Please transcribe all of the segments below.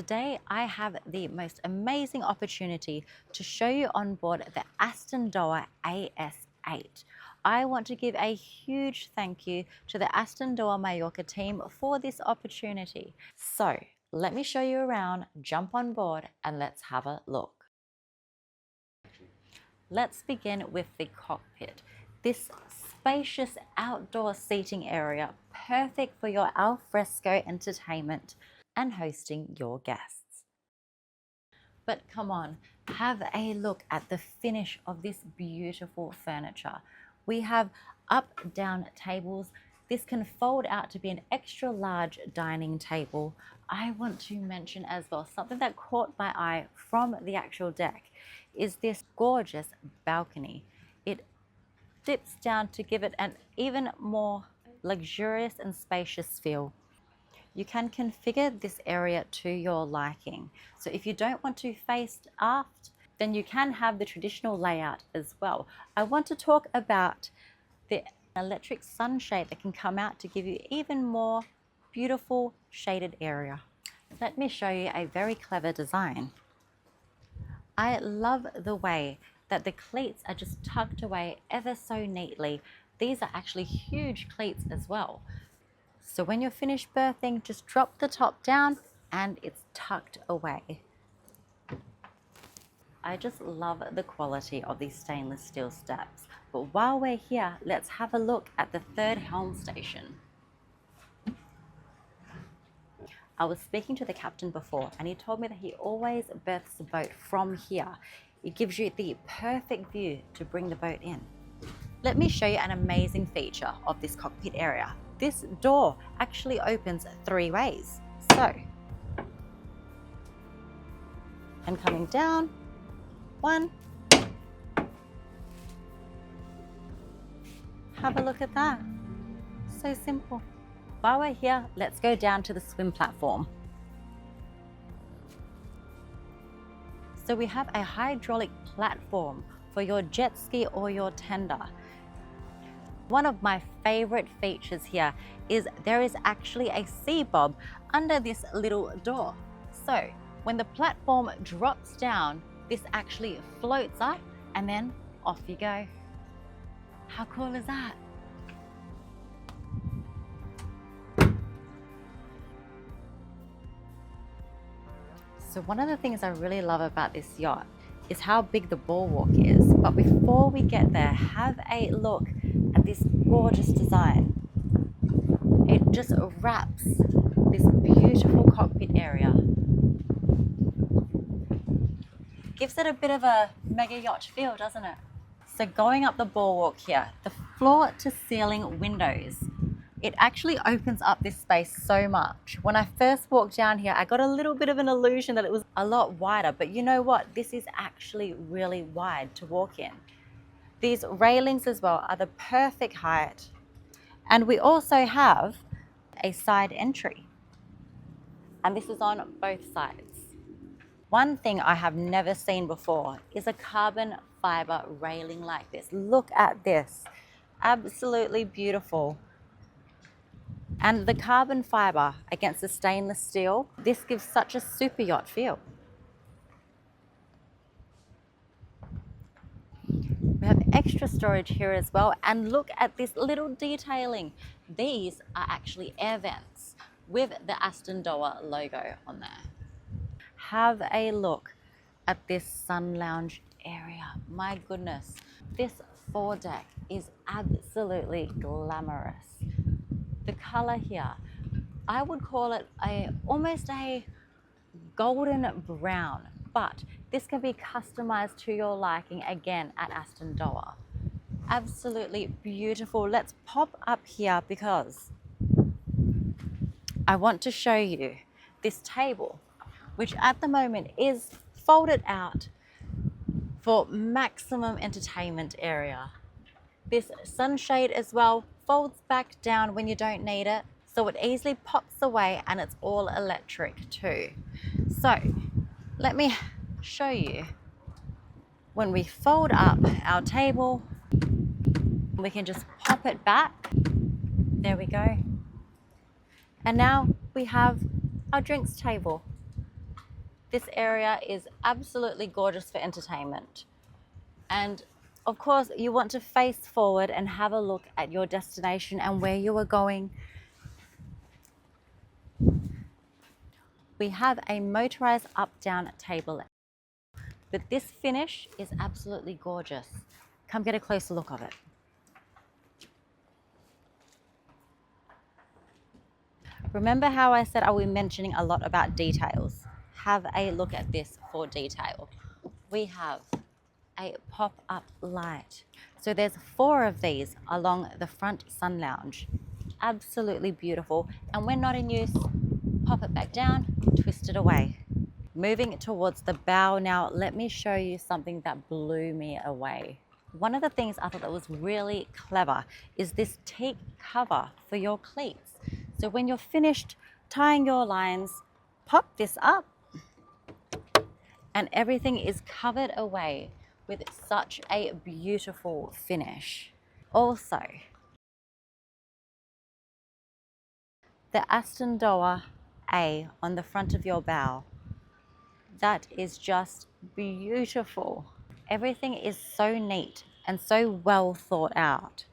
Today I have the most amazing opportunity to show you on board the Astondoa As8. I want to give a huge thank you to the Astondoa Mallorca team for this opportunity. So let me show you around, jump on board and let's have a look. Let's begin with the cockpit. This spacious outdoor seating area, perfect for your al fresco entertainment and hosting your guests. But come on, have a look at the finish of this beautiful furniture. We have up-down tables. This can fold out to be an extra large dining table. I want to mention as well, something that caught my eye from the actual deck is this gorgeous balcony. It dips down to give it an even more luxurious and spacious feel. You can configure this area to your liking. So if you don't want to face aft, then you can have the traditional layout as well. I want to talk about the electric sunshade that can come out to give you even more beautiful shaded area. Let me show you a very clever design. I love the way that the cleats are just tucked away ever so neatly. These are actually huge cleats as well. So when you're finished berthing, just drop the top down and it's tucked away. I just love the quality of these stainless steel steps. But while we're here, let's have a look at the third helm station. I was speaking to the captain before and he told me that he always berths the boat from here. It gives you the perfect view to bring the boat in. Let me show you an amazing feature of this cockpit area. This door actually opens 3 ways. So, and coming down, 1. Have a look at that. So simple. While we're here, let's go down to the swim platform. So we have a hydraulic platform for your jet ski or your tender. One of my favorite features here is there is actually a sea bob under this little door. So when the platform drops down, this actually floats up and then off you go. How cool is that? So one of the things I really love about this yacht is how big the boardwalk is. But before we get there, have a look at this gorgeous design. It just wraps this beautiful cockpit area. Gives it a bit of a mega yacht feel, doesn't it? So going up the boardwalk here, the floor to ceiling windows, it actually opens up this space so much. When I first walked down here, I got a little bit of an illusion that it was a lot wider, but you know what? This is actually really wide to walk in. These railings as well are the perfect height. And we also have a side entry. And this is on both sides. One thing I have never seen before is a carbon fiber railing like this. Look at this. Absolutely beautiful. And the carbon fiber against the stainless steel, this gives such a super yacht feel. We have extra storage here as well, and look at this little detailing. These are actually air vents with the Astondoa logo on there. Have a look at this sun lounge area. My goodness, this foredeck is absolutely glamorous. The color here, I would call it almost a golden brown, but this can be customized to your liking again at Astondoa. Absolutely beautiful. Let's pop up here because I want to show you this table, which at the moment is folded out for maximum entertainment area. This sunshade as well folds back down when you don't need it, so it easily pops away and it's all electric too. So let me show you. When we fold up our table, we can just pop it back. There we go. And now we have our drinks table. This area is absolutely gorgeous for entertainment. And of course, you want to face forward and have a look at your destination and where you are going. We have a motorized up-down table, but this finish is absolutely gorgeous. Come get a closer look of it. Remember how I said I will be mentioning a lot about details? Have a look at this for detail. We have a pop-up light. So there's 4 of these along the front sun lounge. Absolutely beautiful. And when not in use, pop it back down, twist it away. Moving towards the bow now, let me show you something that blew me away. One of the things I thought that was really clever is this teak cover for your cleats. So when you're finished tying your lines, pop this up and everything is covered away with such a beautiful finish. Also, the Astondoa A on the front of your bow, that is just beautiful. Everything is so neat and so well thought out.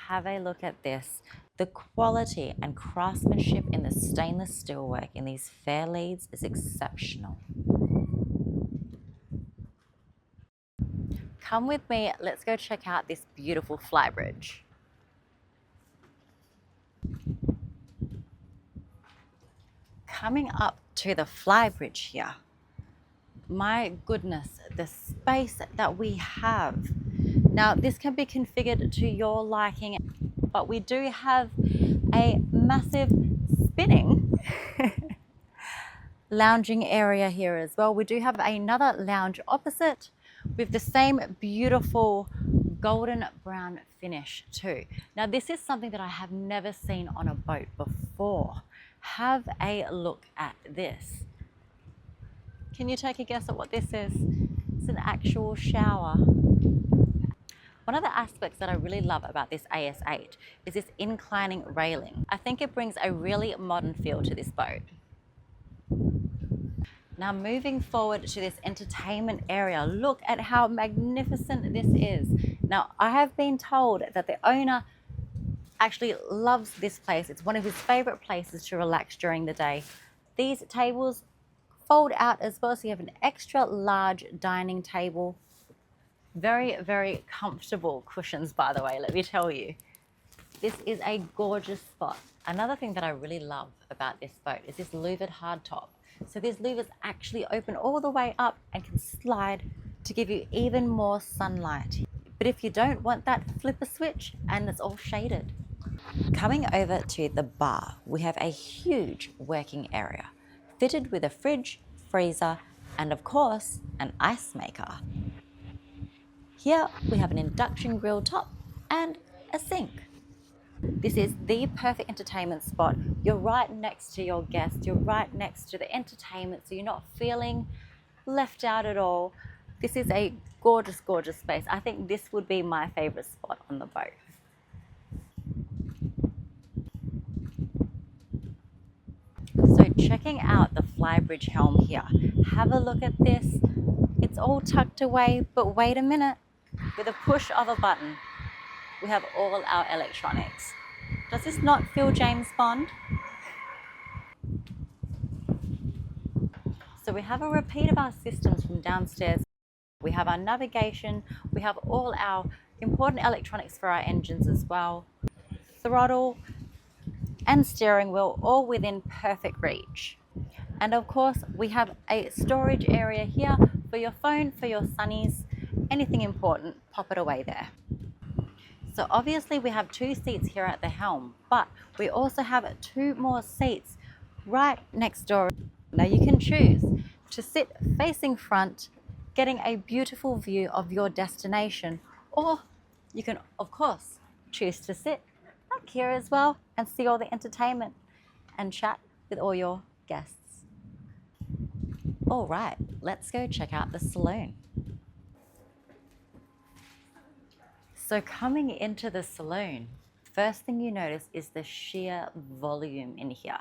Have a look at this. The quality and craftsmanship in the stainless steel work in these fair leads is exceptional. Come with me, let's go check out this beautiful Flybridge. Coming up to the Flybridge here, my goodness, the space that we have. Now, this can be configured to your liking, but we do have a massive spinning lounging area here as well. We do have another lounge opposite with the same beautiful golden brown finish too. Now, this is something that I have never seen on a boat before. Have a look at this. Can you take a guess at what this is? It's an actual shower. One of the aspects that I really love about this AS8 is this inclining railing. I think it brings a really modern feel to this boat. Now moving forward to this entertainment area, look at how magnificent this is. Now I have been told that the owner actually loves this place. It's one of his favorite places to relax during the day. These tables fold out as well, so you have an extra large dining table. Very, very comfortable cushions, by the way, let me tell you. This is a gorgeous spot. Another thing that I really love about this boat is this louvered hardtop. So these louvers actually open all the way up and can slide to give you even more sunlight. But if you don't want that, flip a switch and it's all shaded. Coming over to the bar, we have a huge working area fitted with a fridge, freezer, and of course, an ice maker. Here we have an induction grill top and a sink. This is the perfect entertainment spot. You're right next to your guests, you're right next to the entertainment, so you're not feeling left out at all. This is a gorgeous, gorgeous space. I think this would be my favorite spot on the boat. So checking out the Flybridge helm here, have a look at this. It's all tucked away, but wait a minute. With a push of a button, we have all our electronics. Does this not feel James Bond? So we have a repeat of our systems from downstairs. We have our navigation, we have all our important electronics for our engines as well. Throttle and steering wheel all within perfect reach. And of course, we have a storage area here for your phone, for your sunnies, anything important, pop it away there. So obviously we have 2 seats here at the helm, but we also have 2 more seats right next door. Now you can choose to sit facing front, getting a beautiful view of your destination, or you can of course choose to sit back here as well and see all the entertainment and chat with all your guests. All right, let's go check out the saloon. So coming into the saloon, first thing you notice is the sheer volume in here.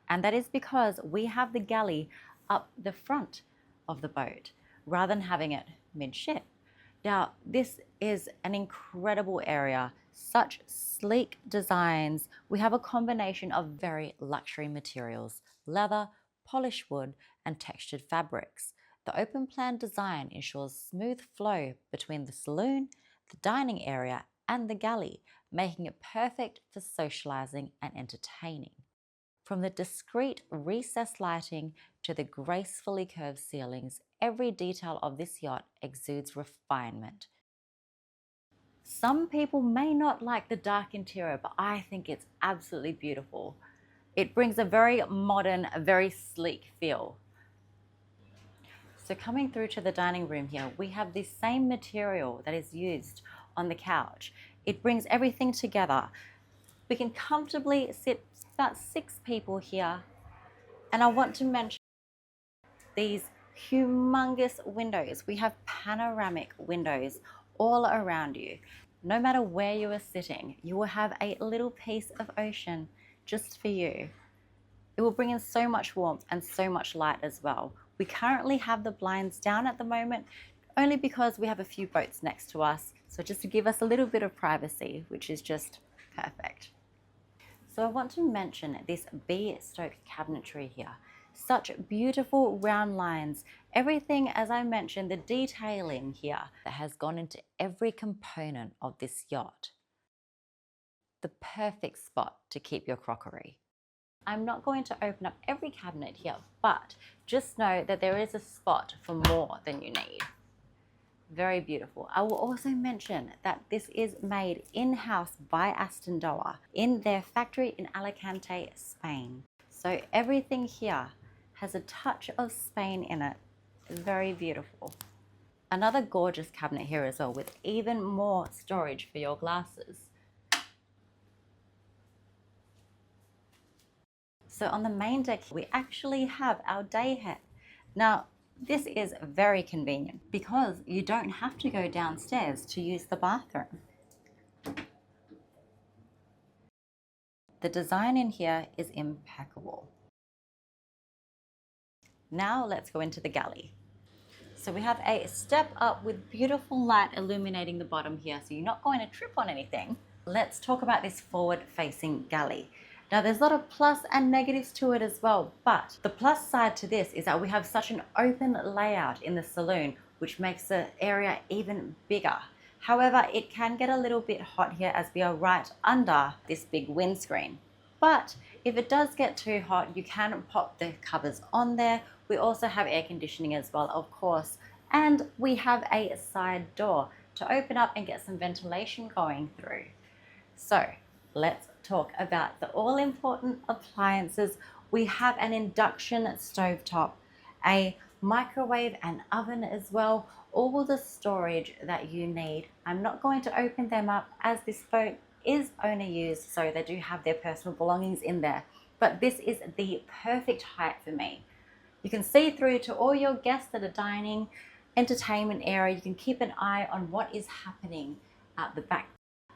And that is because we have the galley up the front of the boat rather than having it midship. Now, this is an incredible area, such sleek designs. We have a combination of very luxury materials, leather, polished wood, and textured fabrics. The open plan design ensures smooth flow between the saloon, the dining area, and the galley, making it perfect for socializing and entertaining. From the discreet recessed lighting to the gracefully curved ceilings, every detail of this yacht exudes refinement. Some people may not like the dark interior, but I think it's absolutely beautiful. It brings a very modern, a very sleek feel. So coming through to the dining room here, we have the same material that is used on the couch. It brings everything together. We can comfortably sit about 6 people here. And I want to mention these humongous windows. We have panoramic windows all around you. No matter where you are sitting, you will have a little piece of ocean just for you. It will bring in so much warmth and so much light as well. We currently have the blinds down at the moment, only because we have a few boats next to us. So just to give us a little bit of privacy, which is just perfect. So I want to mention this bespoke cabinetry here. Such beautiful round lines. Everything, as I mentioned, the detailing here that has gone into every component of this yacht. The perfect spot to keep your crockery. I'm not going to open up every cabinet here, but just know that there is a spot for more than you need. Very beautiful. I will also mention that this is made in-house by Astondoa in their factory in Alicante, Spain. So everything here has a touch of Spain in it. Very beautiful. Another gorgeous cabinet here as well, with even more storage for your glasses. So on the main deck, we actually have our day head. Now, this is very convenient because you don't have to go downstairs to use the bathroom. The design in here is impeccable. Now let's go into the galley. So we have a step up with beautiful light illuminating the bottom here, so you're not going to trip on anything. Let's talk about this forward-facing galley. Now there's a lot of plus and negatives to it as well, but the plus side to this is that we have such an open layout in the saloon, which makes the area even bigger. However, it can get a little bit hot here as we are right under this big windscreen. But if it does get too hot, you can pop the covers on there. We also have air conditioning as well, of course. And we have a side door to open up and get some ventilation going through. So let's talk about the all-important appliances. We have an induction stovetop, a microwave and oven as well, all the storage that you need. I'm not going to open them up as this boat is owner used, so they do have their personal belongings in there. But this is the perfect height for me. You can see through to all your guests that are dining, entertainment area. You can keep an eye on what is happening at the back.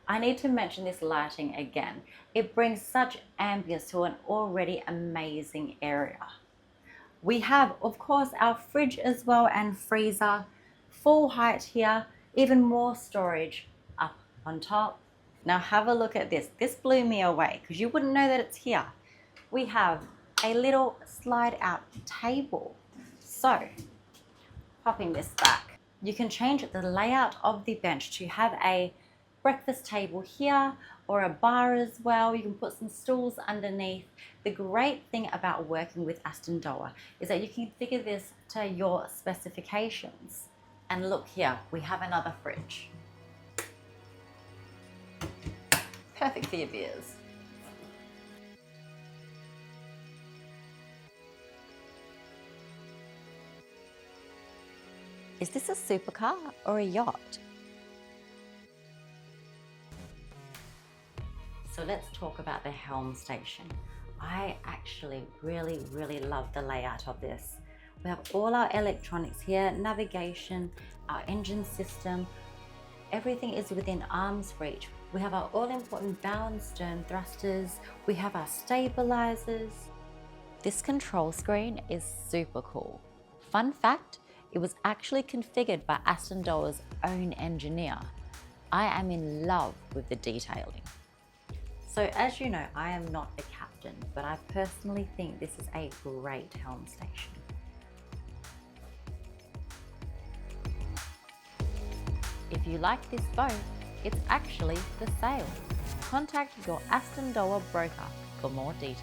I need to mention this lighting again. It brings such ambience to an already amazing area. We have, of course, our fridge as well and freezer, full height here, even more storage up on top. Now have a look at this. This blew me away because you wouldn't know that it's here. We have a little slide out table. So, popping this back, you can change the layout of the bench to have a breakfast table here or a bar as well. You can put some stools underneath. The great thing about working with Astondoa is that you can figure this to your specifications. And look here, we have another fridge. Perfect for your beers. Is this a supercar or a yacht? So let's talk about the Helm station. I actually really love the layout of this. We have all our electronics here, navigation, our engine system. Everything is within arm's reach. We have our all-important bow and stern thrusters. We have our stabilizers. This control screen is super cool. Fun fact, it was actually configured by Astondoa's own engineer. I am in love with the detailing. So as you know, I am not a captain, but I personally think this is a great helm station. If you like this boat, it's actually for sale. Contact your Astondoa broker for more details.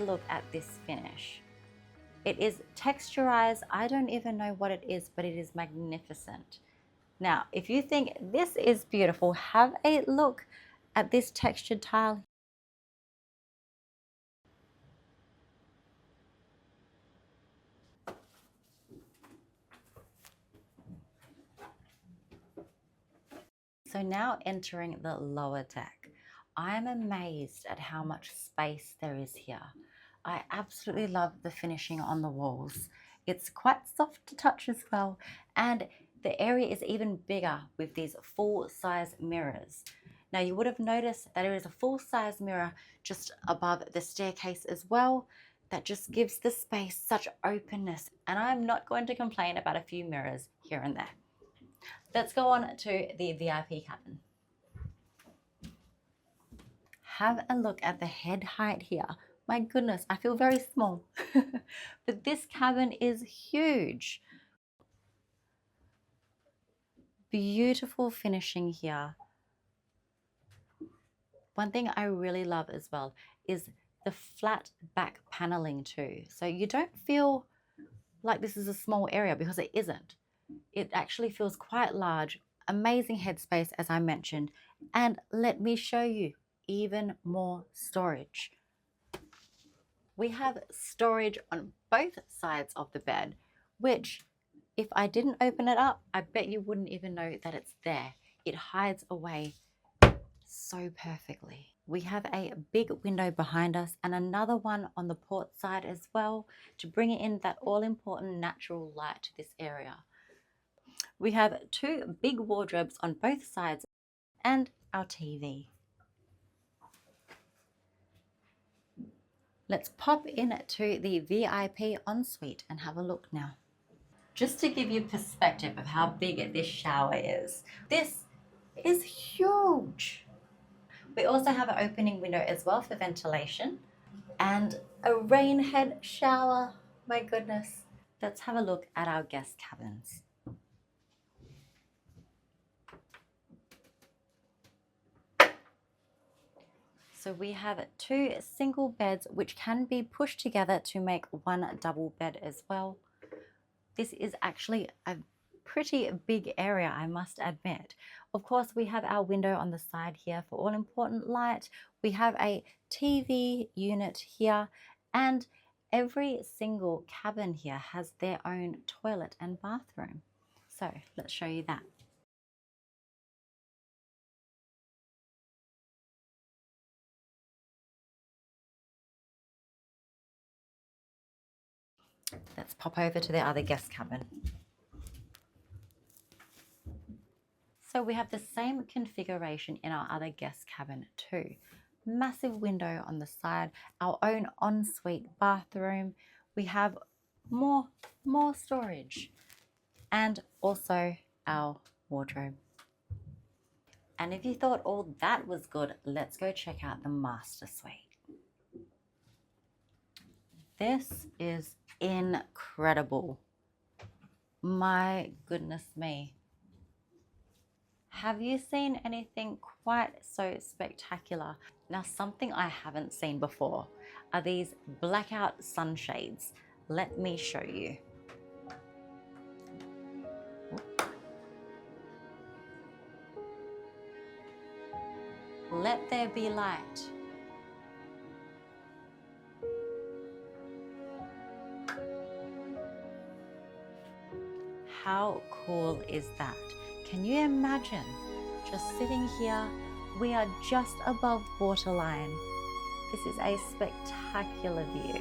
Look at this finish. It is texturized. I don't even know what it is, but it is magnificent. Now, if you think this is beautiful, have a look at this textured tile. So now entering the lower deck, I am amazed at how much space there is here. I absolutely love the finishing on the walls. It's quite soft to touch as well, and the area is even bigger with these full-size mirrors. Now you would have noticed that there is a full-size mirror just above the staircase as well. That just gives the space such openness, and I'm not going to complain about a few mirrors here and there. Let's go on to the VIP cabin. Have a look at the head height here. My goodness, I feel very small. But this cabin is huge. Beautiful finishing here. One thing I really love as well is the flat back paneling too. So you don't feel like this is a small area, because it isn't. It actually feels quite large. Amazing headspace, as I mentioned. And let me show you even more storage. We have storage on both sides of the bed, which if I didn't open it up, I bet you wouldn't even know that it's there. It hides away so perfectly. We have a big window behind us and another one on the port side as well to bring in that all-important natural light to this area. We have two big wardrobes on both sides and our TV. Let's pop in to the VIP ensuite and have a look now. Just to give you perspective of how big this shower is. This is huge. We also have an opening window as well for ventilation and a rain head shower. My goodness. Let's have a look at our guest cabins. So we have two single beds which can be pushed together to make one double bed as well. This is actually a pretty big area, I must admit. Of course, we have our window on the side here for all important light. We have a TV unit here, and every single cabin here has their own toilet and bathroom. So let's show you that. Let's pop over to the other guest cabin. So we have the same configuration in our other guest cabin too. Massive window on the side, our own ensuite bathroom. We have more storage and also our wardrobe. And if you thought all that was good, let's go check out the master suite. This is incredible. My goodness me. Have you seen anything quite so spectacular? Now, something I haven't seen before are these blackout sunshades. Let me show you. Let there be light. How cool is that? Can you imagine just sitting here? We are just above waterline. This is a spectacular view.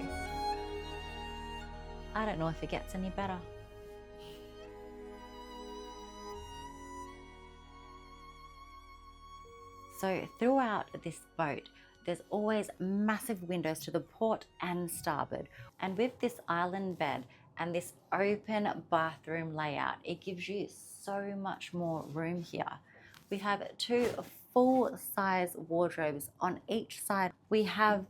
I don't know if it gets any better. So throughout this boat, There's always massive windows to the port and starboard. And with this island bed and this open bathroom layout, it gives you so much more room here. We have 2 full-size wardrobes on each side. We have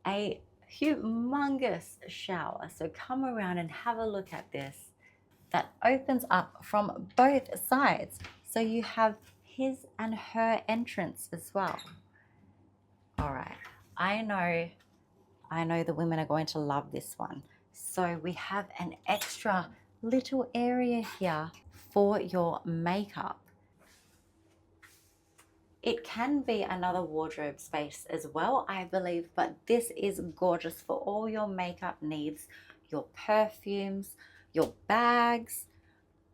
a humongous shower. So come around and have a look at this. That opens up from both sides. So you have his and her entrance as well. All right, I know the women are going to love this one. So we have an extra little area here for your makeup. It can be another wardrobe space as well, I believe, but this is gorgeous for all your makeup needs, your perfumes, your bags.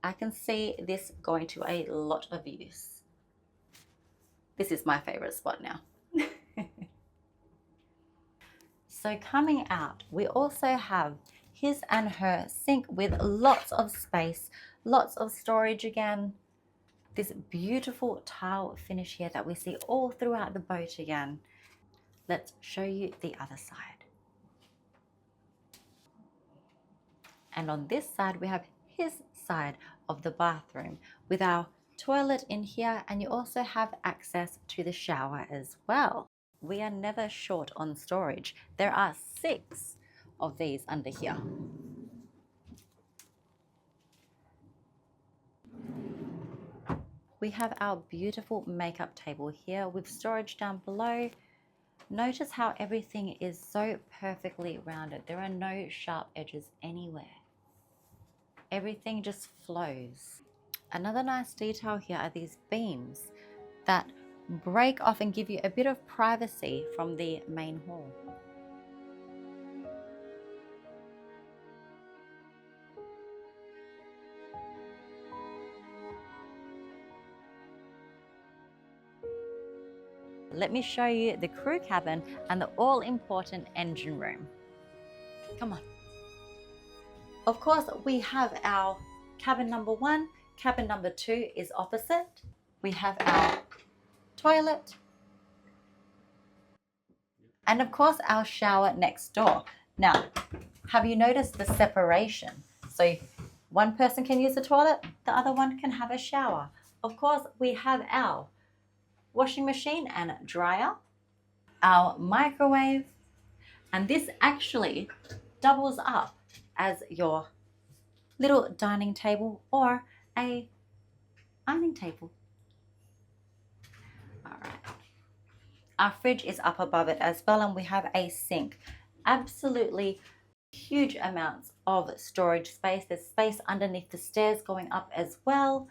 I can see this going to a lot of use. This is my favorite spot now. So coming out, we also have his and her sink with lots of space, lots of storage again. This beautiful tile finish here that we see all throughout the boat again. Let's show you the other side. And on this side, we have his side of the bathroom with our toilet in here, and you also have access to the shower as well. We are never short on storage. There are 6 of these under here. We have our beautiful makeup table here with storage down below. Notice how everything is so perfectly rounded. There are no sharp edges anywhere. Everything just flows. Another nice detail here are these beams that break off and give you a bit of privacy from the main hall. Let me show you the crew cabin and the all-important engine room. Come on. Of course, we have our cabin number 1. Cabin number 2 is opposite. We have our toilet, and of course our shower next door. Now, have you noticed the separation? So one person can use the toilet, the other one can have a shower. Of course, we have our washing machine and dryer, our microwave, and this actually doubles up as your little dining table or a ironing table. All right. Our fridge is up above it as well, and we have a sink. Absolutely huge amounts of storage space. There's space underneath the stairs going up as well.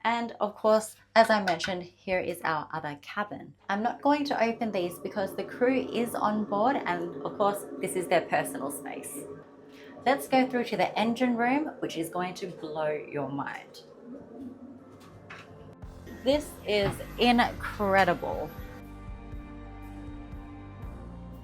And of course, as I mentioned, here is our other cabin. I'm not going to open these because the crew is on board, and of course, this is their personal space. Let's go through to the engine room, which is going to blow your mind. This is incredible.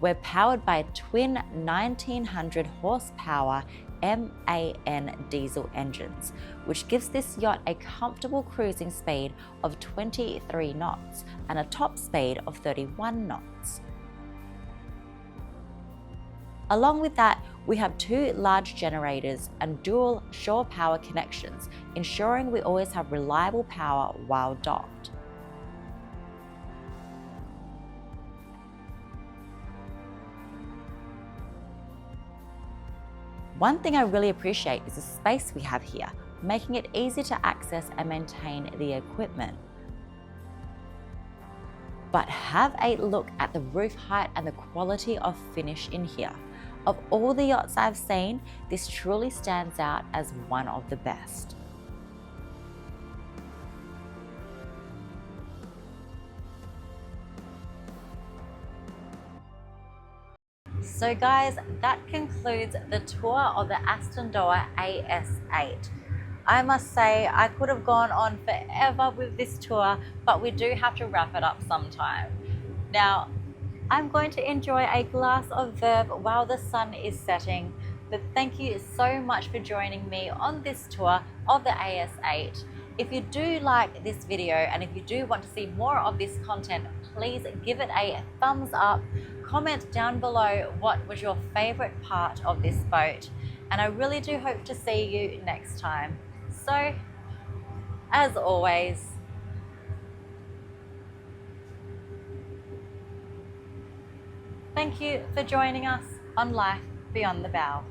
We're powered by twin 1900 horsepower MAN diesel engines, which gives this yacht a comfortable cruising speed of 23 knots and a top speed of 31 knots. Along with that, we have 2 large generators and dual shore power connections, ensuring we always have reliable power while docked. One thing I really appreciate is the space we have here, making it easy to access and maintain the equipment. But have a look at the roof height and the quality of finish in here. Of all the yachts I've seen, this truly stands out as one of the best. So guys, that concludes the tour of the Astondoa AS8. I must say, I could have gone on forever with this tour, but we do have to wrap it up sometime. Now, I'm going to enjoy a glass of verve while the sun is setting, but thank you so much for joining me on this tour of the AS8. If you do like this video and if you do want to see more of this content, please give it a thumbs up. Comment down below what was your favorite part of this boat. And I really do hope to see you next time. So, as always, thank you for joining us on Life Beyond the Bow.